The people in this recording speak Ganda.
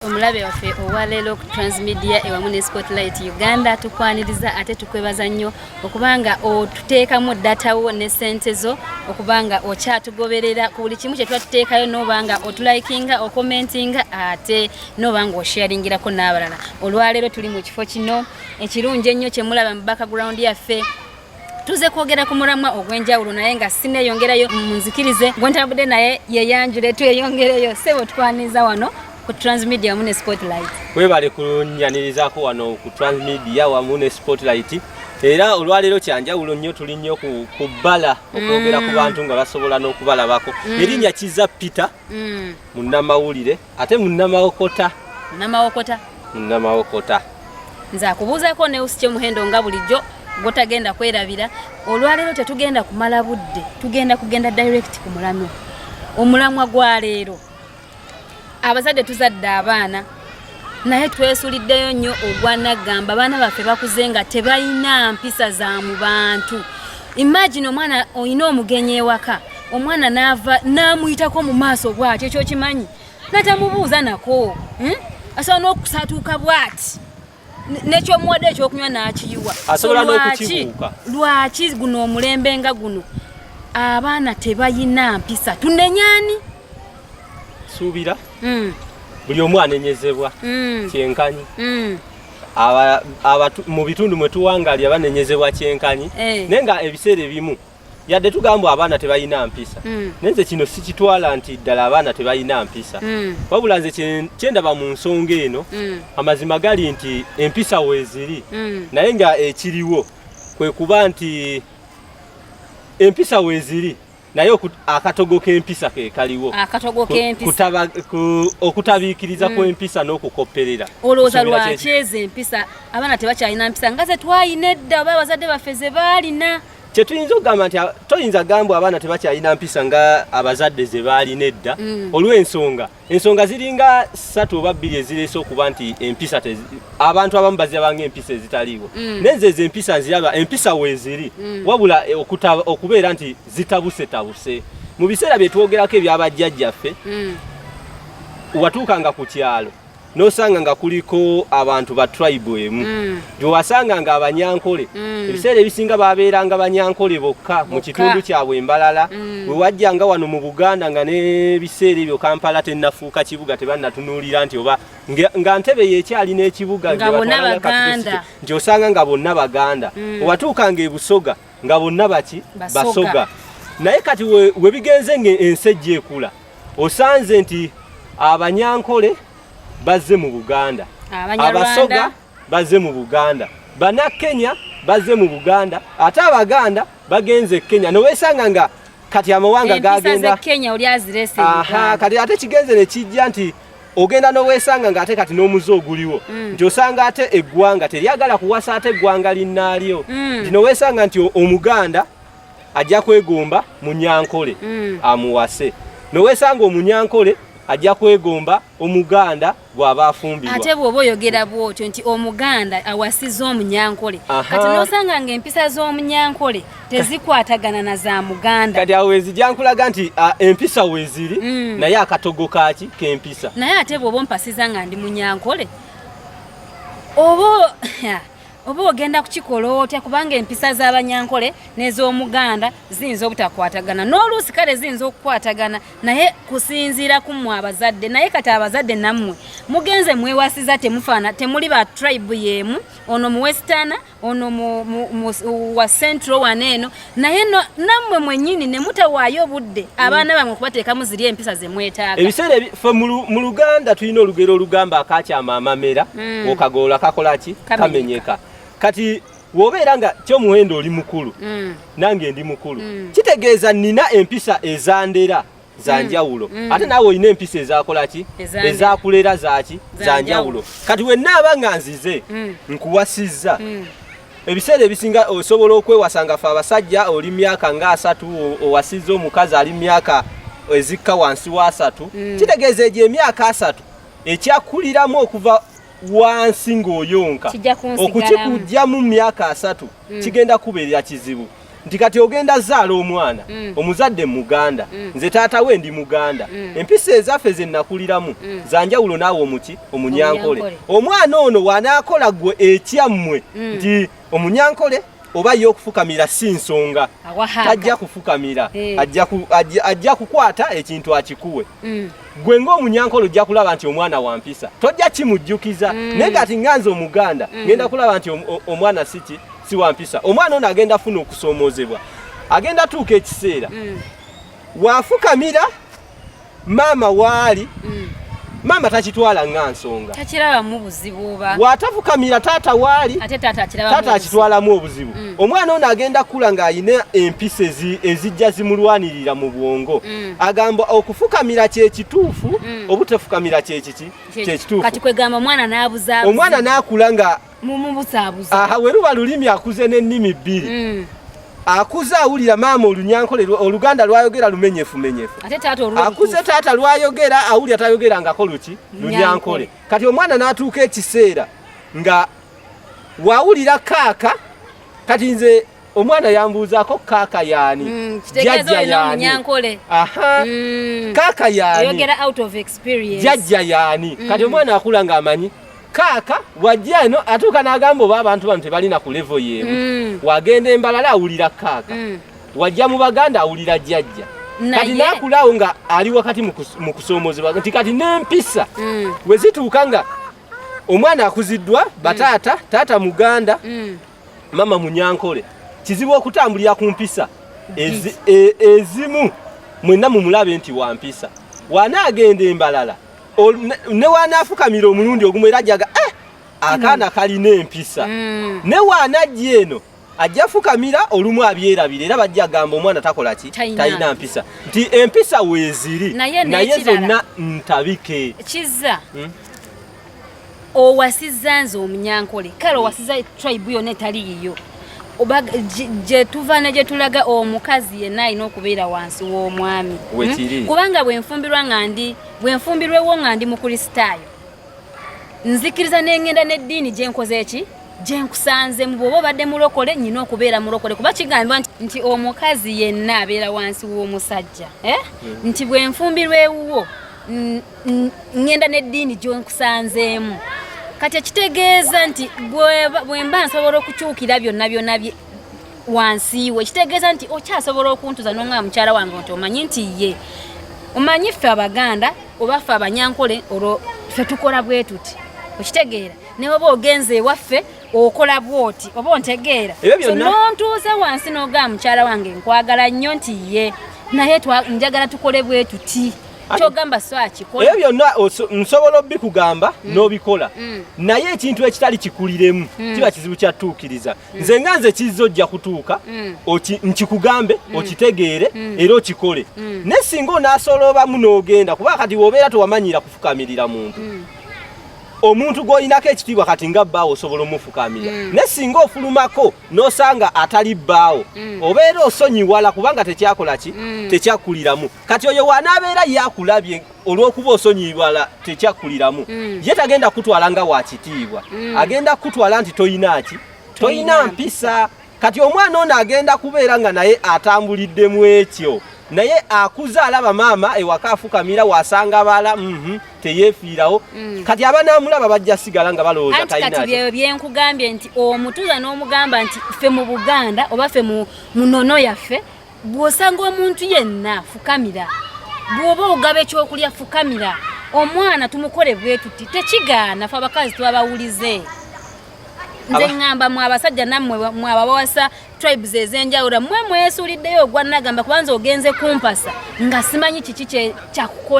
Omulabe waffe owaleero ku Transmedia ewamu ne Spotlight Uganda tukwaniriza ate tukwebaza nnyo okubanga otuteekamu data wo ne ssente zo okubanga okyatugoberera ku buli kimu kye twatuteekayo n'obanga otulaikinga okomentinga ate n'obanga osharingirako n'abalala. Olwaleero tuli mu kifo kino ekirungi ennyo kye mulaba mu background yaffe. Tuze kwogera ku mulamwa ogw'enjawulo naye nga sineeyongerayo munzikirize gwentabudde naye yeyanjule tweyongereyo sebo twaniza wano ku Transmedia wamu ne Spotlight. Webale kunyanirizaako wano ku Transmedia wamu ne Spotlight. Era olwaleero kyanjawulo nnyo tuli nnyo ku bbala okwogera ku bantu nga basobola n'okubalabako. Erinnya Kizza Peter munnamawulire ate munnamawokota. Munnamawokota. Nze akubuuzaako ne Usitye Muhendo nga bulijjo gotagenda kwerabira. Olwaleero tetugenda kumala budde, tugenda kugenda direct ku mulamwa. Omulamwa gwa leero abazadde tuzadde abaana naye twesuliddeyo nnyo ogwanagamba abaana baffe bakuze nga tebalina mpisa za mu bantu. Imagine omwana oyina omugenyi ewaka omwana naava namuyitako mu maaso bw'ati ekyo kimanyi natamubuuza nako asobola n'okusatuuka bw'ati n'ekyomuwadde ekyokunywa n'akiyiwa. Asobola n'okukibuuka. Lwaki guno omulembe nga guno abaana tebayina mpisa tunenyaani suubira buli omu anenyezebwa kyenkanyi mu bitundu mwe tuwangalya banenyezebwa kyenkanyi naye nga ebiseera ebimu yadde tugamba abaana tebalina mpisa naye nze kino sikitwala nti ddala abaana tebalina mpisa wabula nze kyendaba mu nsonga eno amazima gali nti empisa weeziri naye nga ekiriwo kwe kuba nti empisa weeziri naye akatogo k'empisa ke kaliwo. Akatogo k'empisa okutabiikiriza kw'empisa n'okukopperera. Olowooza lwaki ezo empisa abaana tebakyalina mpisa nga ze twayina edda oba abazadde baffe ze baalina? Kye tuyinza okugamba nti toyinza gamba abaana tebakyalina mpisa nga abazadde ze baalina edda olw'ensonga ziringa 3 oba 2 ezireese okuba nti empisa abantu abamu bazirabanga empisa ezitaliiwo naye nze ezo empisa nziraba empisa weeziri wabula okubeera nti zitabusetabuse. Mu biseera bye twogerako ebyabajjajjaffe watuukanga ku kyalo n'osanga nga kuliko abantu ba tribe emu gyewasanga nga abanyankole ebiseera ebisinga babeeranga banyankole bokka mu kitundu kyabwe embalala we wajjanga wano mu Buganda nga n'ebiseera ebyo Kampala tennafuuka kibuga tebannatunuulira nti oba nga Ntebe yeekyali n'ekibuga nti osanga nga bonna Baganda owatuukanga e Busoga nga bonna baki Basoga. Naye kati we bigenze ng'ensejja ekula osanze nti abanyankole bazze mu Buganda, Abasoga bazze mu Buganda, Bannakenya bazze mu Buganda, ate Abaganda bagenze Kenya. Noweesanga nga kati amawanga gagenda Kenya oli azirese kati ate kigenze ne kijja nti ogenda noweesanga nga ate kati n'omuze oguliwo nti osanga ate eggwanga teryagala kuwasa ate eggwanga linnaalyo nti noweesanga nti Omuganda ajja kwegomba Munyankole amuwase, noweesanga Omunyankole ajja kwegomba Omuganda bw'aba afumbirwa. Ate bw'oba oyogera bw'otyo nti Omuganda awasiza Omunyankole kati n'osanga ng'empisa z'Omunyankole tezikwatagana na za Muganda. Kati awo wezijja nkulaga nti empisa weeziri naye akatogo kaaki k'empisa. Naye ate bw'oba ompasiza nga ndi Munyankole oba ogenda kukikola otya kubanga empisa z'Abanyankole n'ez'Omuganda ziyinza obutakwatagana n'oluusi kale ziyinza okukwatagana naye kusinziira ku mmwe abazadde. Naye kati abazadde nammwe mugenze mwewasiza temufaana temuli ba tribe y'emu ono mu Western ono wa Central waneeno naye nammwe mwennyini ne mutawaayo budde abaana bamwe okubateekamu ziri empisa ze mwetaaga. Ebiseera ffe mu Luganda tulina olugero olugamba akaakyama amamera okagoola kakola ki kamenyeka. Kati wobeera nga Kyomuhendo oli mukulu nange ndi mukulu kitegeeza nina empisa ezandera za njawulo ate naawe olina empisa ezakola ki ezakulera zaki za njawulo. Kati wenna abanga nzize nkuwasizza ebiseera ebisinga osobola okwewasanga ffe abasajja oli myaka nga 3 owasizza omukazi ali myaka ezikka wansi wa 3 kitegeeza egyo emyaka 3 ekyakuliramu okuva wansi ng'oyonka okukikujja mu myaka 3 kigenda kubeerera kizibu. nti kati ogenda zaala omwana omuzadde Muganda nze taata we ndi Muganda empisa ezaffe ze nakuliramu zanjawulo naawe omuki Omunyankole omwana ono wanaakola gwe ekyammwe nti Omunyankole oba y'okufukamira si nsonga tajja kufukamira ajja kukwata ekintu akikuwe gwe ng'Omunyankole ojja kulaba nti omwana wampisa tojja kimujjukiza naye kati nganze Omuganda ngenda kulaba nti omwana si wampisa omwana ono agenda funa okusoomozebwa agenda tuuka ekiseera wafukamira maama waali mama takitwala nga nsonga takirabamu buzibu oba watafukamira taata waali ate taata akitwalamu obuzibu omwana ono agenda kula ng'alina empisa ezijja zimulwanirira mu bwongo agamba okufukamira kyekituufu obutafukamira kyekituufu kati kwegamba omwana n'abuzaabuza omwana n'akula nga mumubuzaabuza we luba lulimi akuze n'ennimi bbiri akuze awulira maama Olunyankole Oluganda lwayogera lumenyefu akuze taata lwayogera awulira tayogerangako Lunyankole kati omwana n'atuuka ekiseera nga wawulira kaaka kati nze omwana yambuuzaako kaaka yaani jjajja yaani kaaka yaani jjajja yaani kati omwana akula ng'amanyi kaaka wajja eno atuuka n'agamba oba abantu bano tebalina ku level y'emu wagenda Embalala awulira kaaka wajja mu Baganda awulira jjajja kati n'akulaawo nga ali wakati mu kusoomozebwa nti kati n'empisa we zituuka nga omwana akuziddwa bataata taata Muganda mama Munyankole kizibu okutambulira ku mpisa ezimu mwenna mumulabe nti wampisa wanaagenda Embalala ne wanaafukamira omulundi ogumu era ajjaga akaana kalina empisa ne wanajja eno ajja fukamira olumu abyerabira era bajja gamba omwana takola ki talina mpisa nti empisa weeziri naye zonna ntabike kizza owasizza nze Omunyankole kale owasizza tribe yonna etali yiyo gye tuva ne gye tulaga omukazi yenna alina okubeera wansi w'omwami kubanga bwenfumbirwewo nga ndi mukristaayo nzikiriza n'engenda n'eddiini gye nkoze eki gye nkusanzemu bw'oba obadde mulokole nnyina okubeera mulokole kuba kigambibwa nti omukazi yenna abeera wansi w'omusajja nti bwenfumbirwewo ngenda n'eddiini gye nkusanzeemu kati ekitegeeza nti bwe mba nsobola okukyukira byonna wansi we kitegeeza nti okyasobola okuntuza n'omwana mukyala wange nti omanyi nti ye omanyi ffe Abaganda oba ffe Abanyankole olwo ffe tukola bwe tuti okitegeera ne oba ogenze ewaffe okola bwoti oba ontegeera so n'ontuuza wansi n'ogamba mukyala wange nkwagala nnyo nti ye naye njagala tukole bwe tuti kyogamba so akikola ebyo byonna nsobola obikugamba n'obikola naye ekintu ekitali kikuliremu kiba kizibu kyatuukiriza nze nga nze kizojja kutuuka nkikugambe okitegeere era okikole ne singa onaasolobamu n'ogenda kuba kati wobeera tewamanyira kufukamirira muntu omuntu gw'olinako ekitiibwa kati nga bbaawo osobola omufukamira ne singa ofulumako n'osanga atali bbaawo obeera osonyiwala kubanga tekyakola ki tekyakuliramu kati oyo wanaabeera yakulabye olw'okuba osonyiwala tekyakuliramu ye tagenda kutwala nga wakitiibwa agenda kutwala nti toyina mpisa kati omwana ono agenda kubeera nga naye atambuliddemu ekyo naye akuza alaba maama ewaka afukamira wasanga bala teyefiirawo kati abanaamulaba bajja sigala nga balowooza talina kati bye byenkugambye nti omutuuza n'omugamba nti ffe mu Buganda oba ffe mu nnono yaffe bw'osanga omuntu yenna fukamira bw'oba ogaba ekyokulya fukamira omwana tumukole bwe tuti tekigaana ffe abakazi twabawulize nze ngamba mwe abasajja nammwe mwe abawasa tribes ez'enjawulo mwe mwesuuliddeyo ogwa nagamba kubanza ogenze kumpasa nga simanyi kiki kyakukola